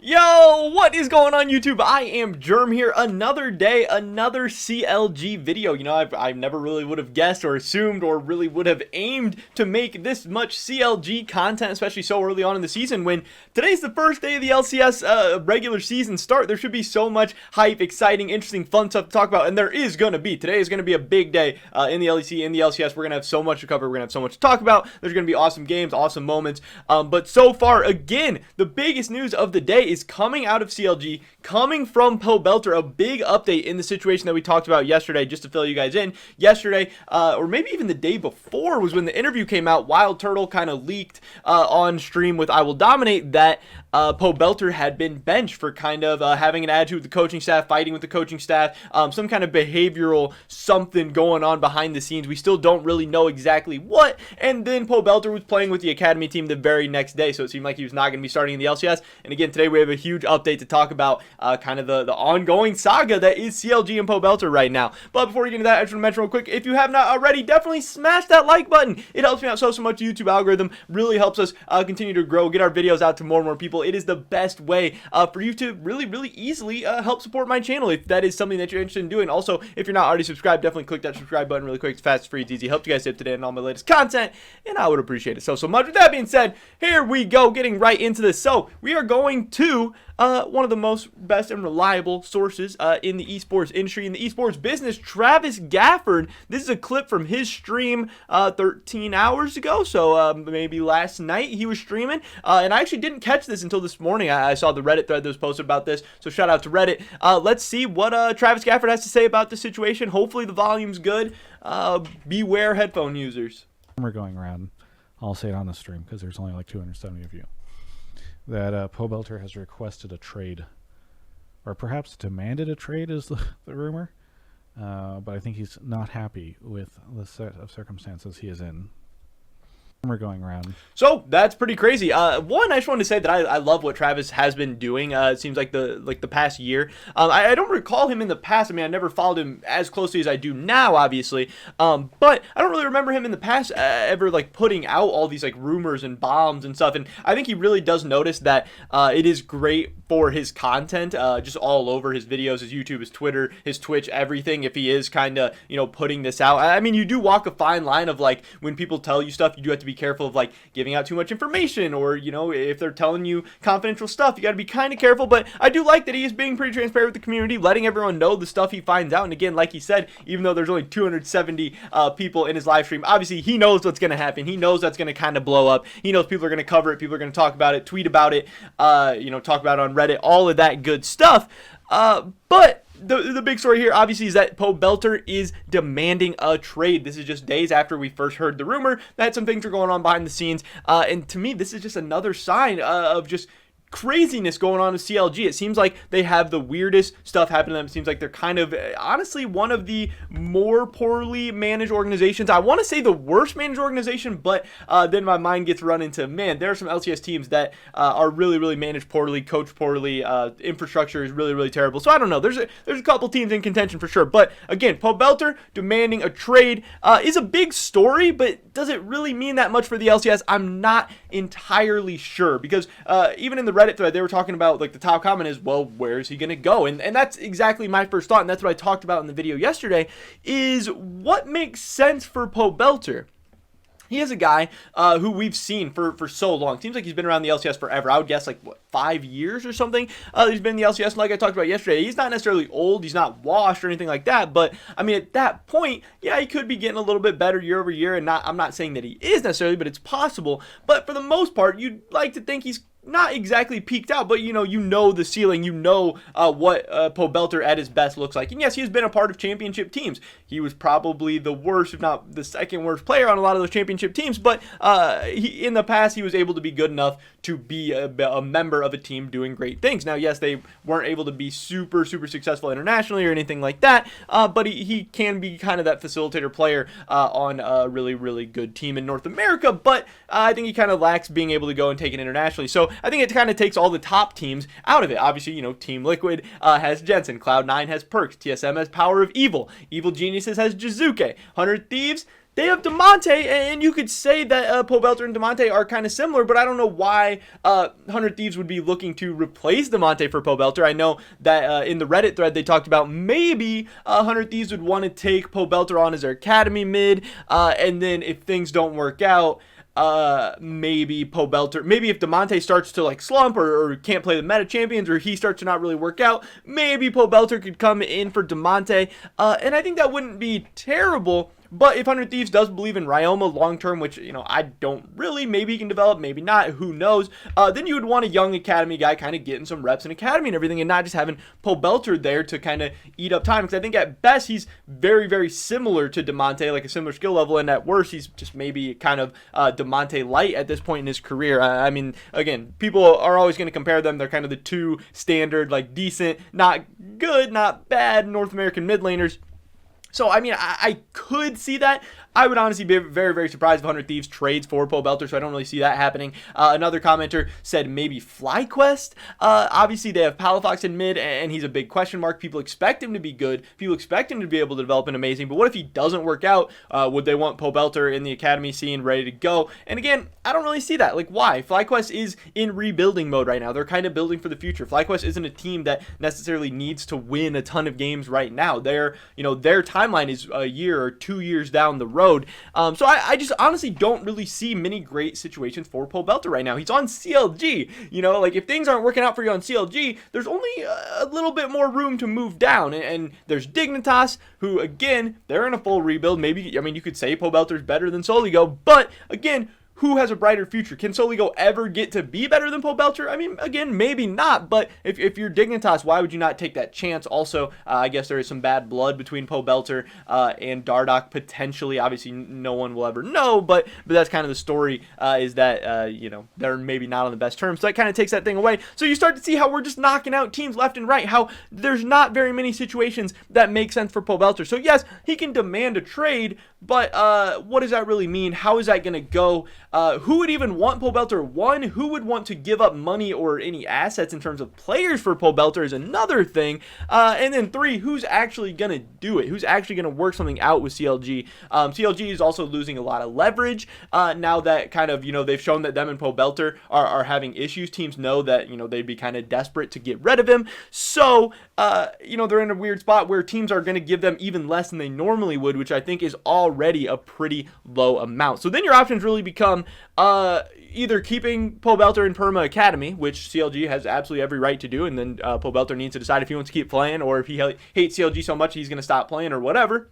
Yo, what is going on YouTube? I am Germ here. Another day, another CLG video. You know, I never really would have guessed or assumed or really would have aimed to make this much CLG content, especially so early on in the season when today's the first day of the LCS regular season start. There should be so much hype, exciting, interesting, fun stuff to talk about, and there is going to be. Today is going to be a big day in the LEC, in the LCS. We're going to have so much to cover. We're going to have so much to talk about. There's going to be awesome games, awesome moments. But so far, again, the biggest news of the day is coming out of CLG, coming from Pobelter, a big update in the situation that we talked about yesterday. Just to fill you guys in, yesterday, or maybe even the day before, was when the interview came out. Wild Turtle kind of leaked on stream with I Will Dominate that Pobelter had been benched for kind of having an attitude with the coaching staff, fighting with the coaching staff, some kind of behavioral something going on behind the scenes. We still don't really know exactly what. And then Pobelter was playing with the academy team the very next day, so it seemed like he was not going to be starting in the LCS. And again, today we have a huge update to talk about, kind of the ongoing saga that is CLG and Pobelter right now. But before we get into that, I just want to mention real quick, if you have not already, definitely smash that like button. It helps me out so much. The YouTube algorithm really helps us continue to grow, get our videos out to more and more people. It is the best way for you to really easily help support my channel if that is something that you're interested in doing. Also, if you're not already subscribed, definitely click that subscribe button really quick. It's fast, it's free, it's easy. Help you guys stay up to date on all my latest content, and I would appreciate it so much. With that being said, here we go, getting right into this. So we are going to one of the most best and reliable sources in the esports industry, in the esports business, Travis Gafford. This is a clip from his stream 13 hours ago, so maybe last night he was streaming, and I actually didn't catch this until this morning. I saw the Reddit thread that was posted about this, so shout out to Reddit. Let's see what Travis Gafford has to say about the situation. Hopefully the volume's good. Beware headphone users. We're going around. I'll say it on the stream because there's only like 270 of you. That Pobelter has requested a trade, or perhaps demanded a trade is the rumor, but I think he's not happy with the set of circumstances he is in. We're going around. So that's pretty crazy. One, I just wanted to say that I love what Travis has been doing. It seems like the past year. I don't recall him in the past. I mean, I never followed him as closely as I do now, obviously. But I don't really remember him in the past ever like putting out all these like rumors and bombs and stuff. And I think he really does notice that it is great for his content, just all over his videos, his YouTube, his Twitter, his Twitch, everything. If he is kind of, you know, putting this out, I mean, you do walk a fine line of like when people tell you stuff, you do have to be careful of like giving out too much information, or you know, if they're telling you confidential stuff, you got to be kind of careful. But I do like that he is being pretty transparent with the community, letting everyone know the stuff he finds out. And again, like he said, even though there's only 270 people in his live stream, obviously he knows what's going to happen. He knows that's going to kind of blow up. He knows people are going to cover it, people are going to talk about it, tweet about it, you know, talk about it on Reddit, all of that good stuff. But the big story here, obviously, is that Pobelter is demanding a trade. This is just days after we first heard the rumor that some things are going on behind the scenes. And to me, this is just another sign of just craziness going on with CLG. It seems like they have the weirdest stuff happen to them. It seems like they're kind of, honestly, one of the more poorly managed organizations. I want to say the worst managed organization, but then my mind gets run into, man, there are some LCS teams that are really managed poorly, coached poorly, infrastructure is really terrible. So I don't know. There's a couple teams in contention for sure. But again, Pobelter demanding a trade is a big story, but does it really mean that much for the LCS? I'm not entirely sure, because even in the Reddit thread, they were talking about, like, the top comment is, well, where is he going to go? And that's exactly my first thought, and that's what I talked about in the video yesterday, is what makes sense for Pobelter. He is a guy who we've seen for so long. Seems like he's been around the LCS forever. I would guess like, what, 5 years or something? He's been in the LCS, and like I talked about yesterday, he's not necessarily old. He's not washed or anything like that. But, I mean, at that point, yeah, he could be getting a little bit better year over year. And I'm not saying that he is necessarily, but it's possible. But for the most part, you'd like to think he's not exactly peaked out, but you know the ceiling, what Pobelter at his best looks like. And yes, he's been a part of championship teams. He was probably the worst, if not the second worst player on a lot of those championship teams, but in the past, he was able to be good enough to be a member of a team doing great things. Now, yes, they weren't able to be super successful internationally or anything like that, but he can be kind of that facilitator player on a really good team in North America, but I think he kind of lacks being able to go and take it internationally. So I think it kind of takes all the top teams out of it. Obviously, Team Liquid has Jensen, Cloud9 has Perks, TSM has Power of Evil, Evil Geniuses has Jizuke, 100 Thieves, they have DeMonte, and you could say that Pobelter and DeMonte are kind of similar, but I don't know why 100 Thieves would be looking to replace DeMonte for Pobelter. I know that in the Reddit thread they talked about maybe 100 Thieves would want to take Pobelter on as their academy mid, and then if things don't work out, maybe Pobelter, maybe if DeMonte starts to like slump or can't play the meta champions, or he starts to not really work out, maybe Pobelter could come in for DeMonte, and I think that wouldn't be terrible. But if 100 Thieves does believe in Ryoma long term, which, I don't really, maybe he can develop, maybe not, who knows, then you would want a young academy guy kind of getting some reps in academy and everything, and not just having Pobelter there to kind of eat up time, because I think at best he's very, very similar to DeMonte, like a similar skill level, and at worst he's just maybe kind of DeMonte light at this point in his career. I mean, again, people are always going to compare them. They're kind of the two standard, like decent, not good, not bad North American mid laners. So, I mean, I could see that. I would honestly be very, very surprised if 100 Thieves trades for Pobelter, so I don't really see that happening. Another commenter said maybe FlyQuest. Obviously, they have Palafox in mid, and he's a big question mark. People expect him to be good. People expect him to be able to develop an amazing, but what if he doesn't work out? Would they want Pobelter in the academy scene ready to go? And again, I don't really see that. Like, why? FlyQuest is in rebuilding mode right now. They're kind of building for the future. FlyQuest isn't a team that necessarily needs to win a ton of games right now. Their timeline is a year or 2 years down the road. So I just honestly don't really see many great situations for Pobelter right now. He's on CLG, like if things aren't working out for you on CLG, there's only a little bit more room to move down. And there's Dignitas, who again, they're in a full rebuild. Maybe, I mean, you could say Pobelter's better than Soligo, but again, who has a brighter future? Can Soligo ever get to be better than Pobelter? I mean, again, maybe not, but if you're Dignitas, why would you not take that chance? Also, I guess there is some bad blood between Pobelter and Dardoch, potentially. Obviously, no one will ever know, but that's kind of the story, is that, they're maybe not on the best terms, so that kind of takes that thing away. So you start to see how we're just knocking out teams left and right, how there's not very many situations that make sense for Pobelter. So yes, he can demand a trade, but what does that really mean? How is that going to go? Who would even want Pobelter? One, who would want to give up money or any assets in terms of players for Pobelter is another thing. And then three, who's actually going to do it? Who's actually going to work something out with CLG? CLG is also losing a lot of leverage now that kind of, they've shown that them and Pobelter are having issues. Teams know that, they'd be kind of desperate to get rid of him. So, they're in a weird spot where teams are going to give them even less than they normally would, which I think is already a pretty low amount. So then your options really become either keeping Pobelter in Perma Academy, which CLG has absolutely every right to do, and then Pobelter needs to decide if he wants to keep playing or if he hates CLG so much he's going to stop playing or whatever.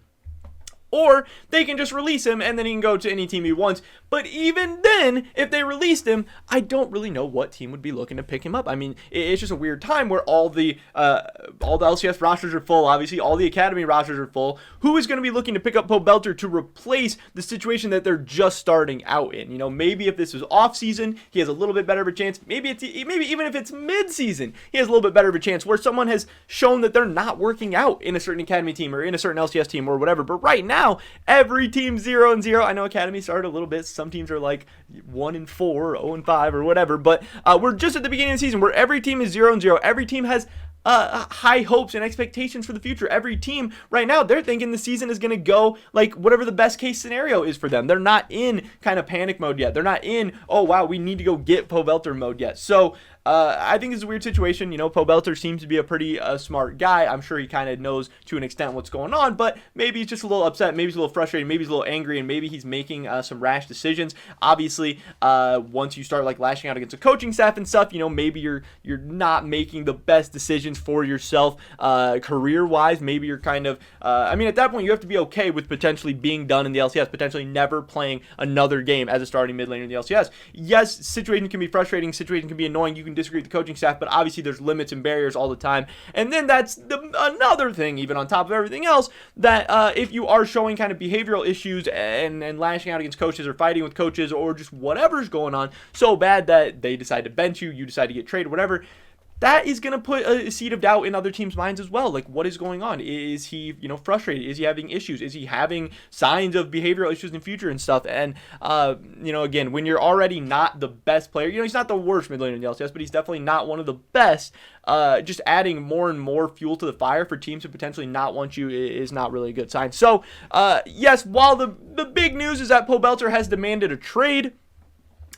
Or they can just release him and then he can go to any team he wants. But even then, if they released him, I don't really know what team would be looking to pick him up. I mean, it's just a weird time where all the LCS rosters are full. Obviously, all the academy rosters are full. Who is going to be looking to pick up Pobelter to replace the situation that they're just starting out in? Maybe if this was off season, he has a little bit better of a chance. Maybe even if it's mid season, he has a little bit better of a chance where someone has shown that they're not working out in a certain academy team or in a certain LCS team or whatever. But right now, every team 0-0. I know Academy started a little bit. Some teams are like 1-4, 0-5, or whatever. But we're just at the beginning of the season where every team is 0-0. Every team has high hopes and expectations for the future. Every team right now, they're thinking the season is going to go like whatever the best case scenario is for them. They're not in kind of panic mode yet. They're not in, oh wow, we need to go get Pobelter mode yet. So I think it's a weird situation. Pobelter seems to be a pretty smart guy. I'm sure he kind of knows to an extent what's going on, but maybe he's just a little upset. Maybe he's a little frustrated. Maybe he's a little angry, and maybe he's making some rash decisions. Obviously, once you start like lashing out against the coaching staff and stuff, maybe you're not making the best decisions for yourself career-wise. Maybe you're kind of, at that point, you have to be okay with potentially being done in the LCS, potentially never playing another game as a starting mid laner in the LCS. Yes, situation can be frustrating. Situation can be annoying. You can disagree with the coaching staff, but obviously there's limits and barriers all the time. And then that's another thing, even on top of everything else, that if you are showing kind of behavioral issues and lashing out against coaches or fighting with coaches or just whatever's going on so bad that they decide to bench you, you decide to get traded, whatever, that is going to put a seed of doubt in other teams' minds as well. Like, what is going on? Is he, frustrated? Is he having issues? Is he having signs of behavioral issues in the future and stuff? And, again, when you're already not the best player, he's not the worst mid laner in the LCS, but he's definitely not one of the best. Just adding more and more fuel to the fire for teams to potentially not want you is not really a good sign. So, yes, while the big news is that Pobelter has demanded a trade,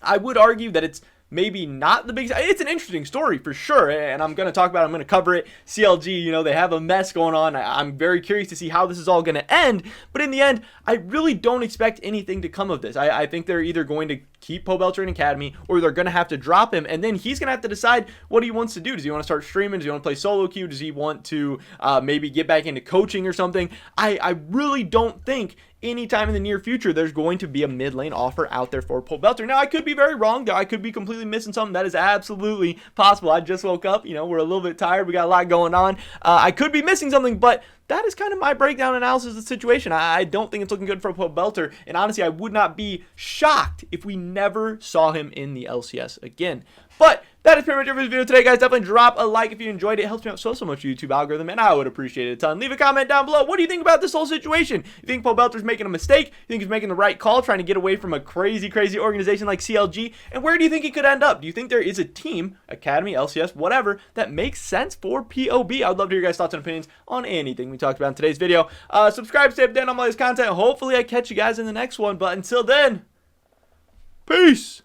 I would argue that it's maybe not the biggest. It's an interesting story for sure, and I'm going to talk about it. I'm going to cover it. CLG, they have a mess going on. I'm very curious to see how this is all going to end, but in the end, I really don't expect anything to come of this. I think they're either going to keep Pobelter in Academy, or they're going to have to drop him, and then he's going to have to decide what he wants to do. Does he want to start streaming? Does he want to play solo queue? Does he want to maybe get back into coaching or something? I really don't think anytime in the near future there's going to be a mid lane offer out there for Pobelter. Now, I could be very wrong. I could be completely missing something. That is absolutely possible. I just woke up. We're a little bit tired. We got a lot going on. I could be missing something, but that is kind of my breakdown analysis of the situation. I don't think it's looking good for Pobelter, and honestly, I would not be shocked if we never saw him in the LCS again. But that is pretty much it for this video today, guys. Definitely drop a like if you enjoyed it. It helps me out so much with YouTube algorithm, and I would appreciate it a ton. Leave a comment down below. What do you think about this whole situation? You think Pobelter's making a mistake? You think he's making the right call, trying to get away from a crazy organization like CLG? And where do you think he could end up? Do you think there is a team, Academy, LCS, whatever, that makes sense for POB? I would love to hear your guys' thoughts and opinions on anything we talked about in today's video. Subscribe, stay up to date on all this content. Hopefully I catch you guys in the next one. But until then, peace.